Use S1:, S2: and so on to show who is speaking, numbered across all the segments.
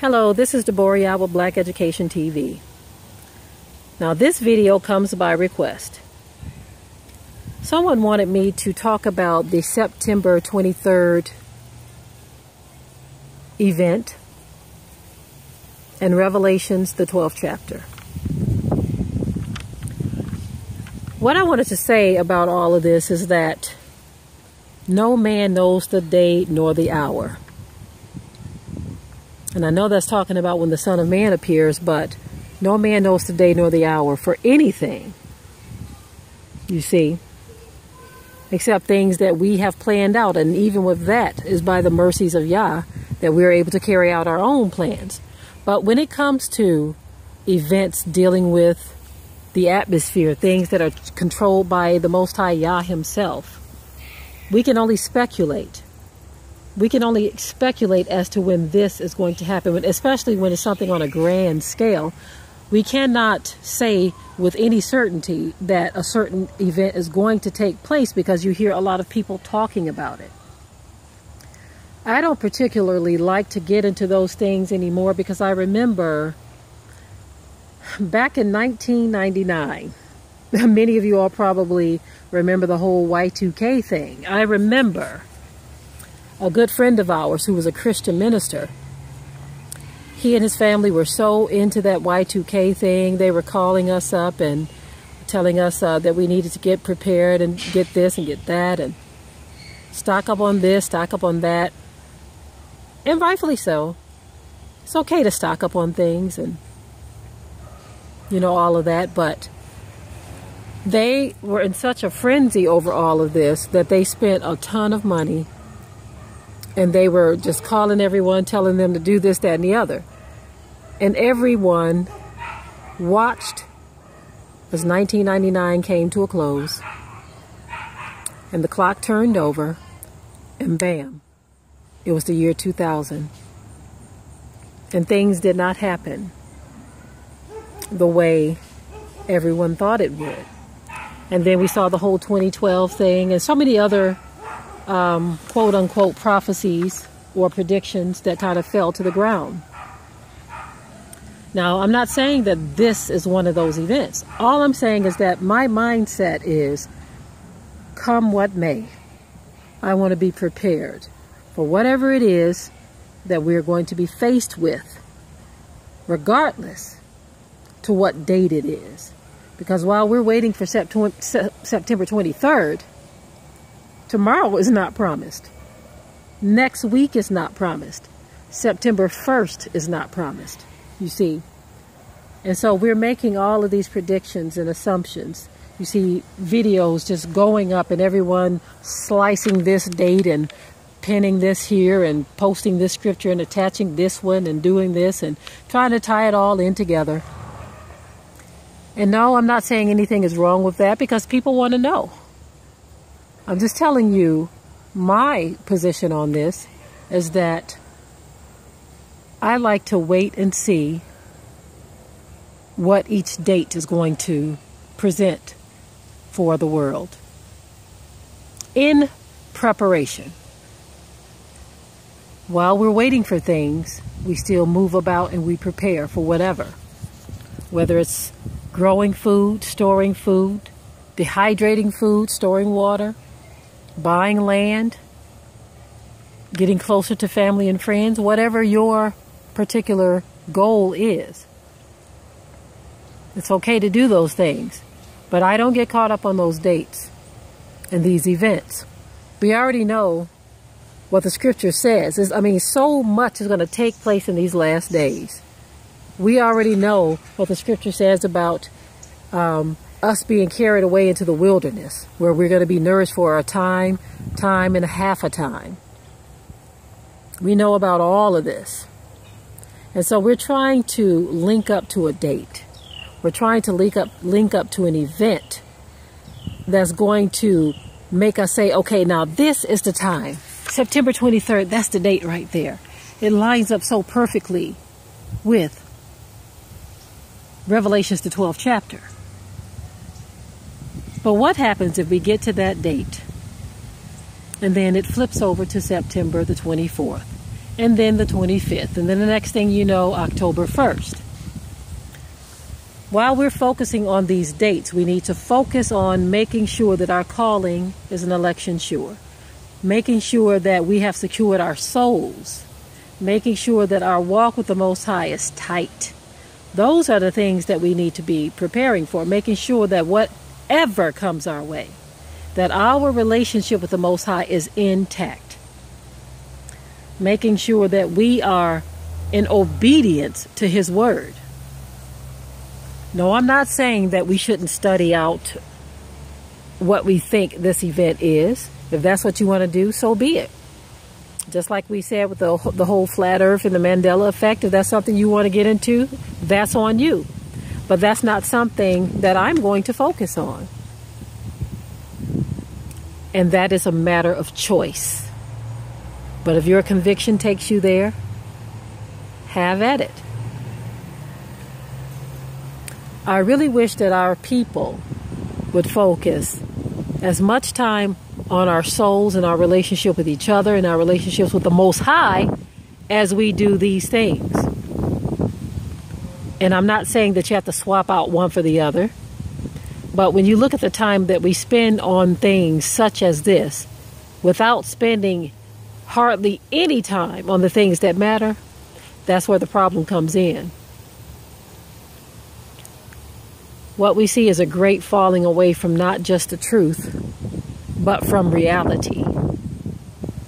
S1: Hello, this is Deborah with Black Education TV. Now this video comes by request. Someone wanted me to talk about the September 23rd event in Revelations, the 12th chapter. What I wanted to say about all of this is that no man knows the day nor the hour. And I know that's talking about when the Son of Man appears, but no man knows the day nor the hour for anything, you see, except things that we have planned out. And even with that is by the mercies of Yah that we're able to carry out our own plans. But when it comes to events dealing with the atmosphere, things that are controlled by the Most High Yah himself, we can only speculate. We can only speculate as to when this is going to happen, especially when it's something on a grand scale. We cannot say with any certainty that a certain event is going to take place because you hear a lot of people talking about it. I don't particularly like to get into those things anymore because I remember back in 1999, many of you all probably remember the whole Y2K thing. I remember a good friend of ours who was a Christian minister. He and his family were so into that Y2K thing. They were calling us up and telling us that we needed to get prepared and get this and get that and stock up on this, stock up on that. And rightfully so. It's okay to stock up on things and, you know, all of that. But they were in such a frenzy over all of this that they spent a ton of money. And they were just calling everyone, telling them to do this, that, and the other. And everyone watched as 1999 came to a close. And the clock turned over. And bam, it was the year 2000. And things did not happen the way everyone thought it would. And then we saw the whole 2012 thing and so many other quote-unquote prophecies or predictions that kind of fell to the ground. Now, I'm not saying that this is one of those events. All I'm saying is that my mindset is, come what may, I want to be prepared for whatever it is that we're going to be faced with, regardless to what date it is. Because while we're waiting for September 23rd, tomorrow is not promised. Next week is not promised. September 1st is not promised, you see. And so we're making all of these predictions and assumptions. You see videos just going up and everyone slicing this date and pinning this here and posting this scripture and attaching this one and doing this and trying to tie it all in together. And no, I'm not saying anything is wrong with that because people want to know. I'm just telling you my position on this is that I like to wait and see what each date is going to present for the world in preparation. While we're waiting for things, we still move about and we prepare for whatever. Whether it's growing food, storing food, dehydrating food, storing water, buying land, getting closer to family and friends, whatever your particular goal is. It's okay to do those things, but I don't get caught up on those dates and these events. We already know what the scripture says. So much is going to take place in these last days. We already know what the scripture says about us being carried away into the wilderness, where we're going to be nourished for a time and a half a time. We know about all of this. And so we're trying to link up to a date. We're trying to link up to an event that's going to make us say, okay, now this is the time. September 23rd, that's the date right there. It lines up so perfectly with Revelations, the 12th chapter. But what happens if we get to that date and then it flips over to September the 24th and then the 25th, and then the next thing you know, October 1st. While we're focusing on these dates, we need to focus on making sure that our calling is an election sure, making sure that we have secured our souls, making sure that our walk with the Most High is tight. Those are the things that we need to be preparing for, making sure that whatever comes our way, that our relationship with the Most High is intact, making sure that we are in obedience to His word. No, I'm not saying that we shouldn't study out what we think this event is. If that's what you want to do, so be it. Just like we said with the whole flat earth and the Mandela effect, if that's something you want to get into, that's on you. But that's not something that I'm going to focus on. And that is a matter of choice. But if your conviction takes you there, have at it. I really wish that our people would focus as much time on our souls and our relationship with each other and our relationships with the Most High as we do these things. And I'm not saying that you have to swap out one for the other, but when you look at the time that we spend on things such as this, without spending hardly any time on the things that matter, that's where the problem comes in. What we see is a great falling away from not just the truth, but from reality.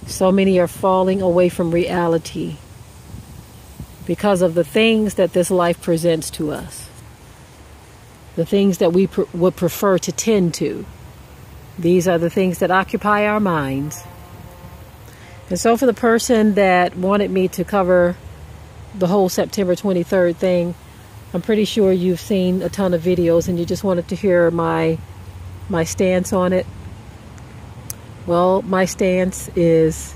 S1: So many are falling away from reality because of the things that this life presents to us, the things that we would prefer to tend to. These are the things that occupy our minds. And so for the person that wanted me to cover the whole September 23rd thing, I'm pretty sure you've seen a ton of videos and you just wanted to hear my stance on it. Well, my stance is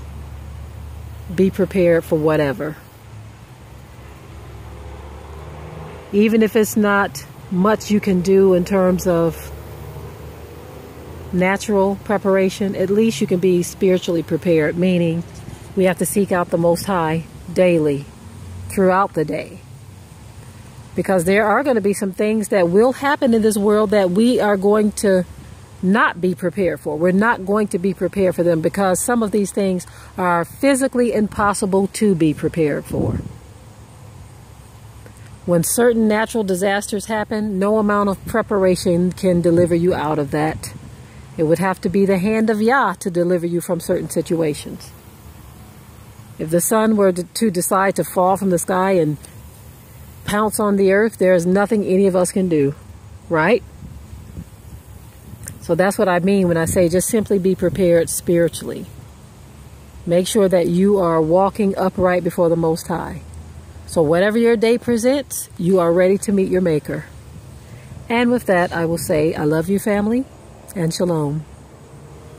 S1: be prepared for whatever. Even if it's not much you can do in terms of natural preparation, at least you can be spiritually prepared, meaning we have to seek out the Most High daily, throughout the day. Because there are going to be some things that will happen in this world that we are going to not be prepared for. We're not going to be prepared for them because some of these things are physically impossible to be prepared for. When certain natural disasters happen, no amount of preparation can deliver you out of that. It would have to be the hand of Yah to deliver you from certain situations. If the sun were to decide to fall from the sky and pounce on the earth, there is nothing any of us can do, right? So that's what I mean when I say just simply be prepared spiritually. Make sure that you are walking upright before the Most High. So whatever your day presents, you are ready to meet your Maker. And with that, I will say, I love you, family, and shalom.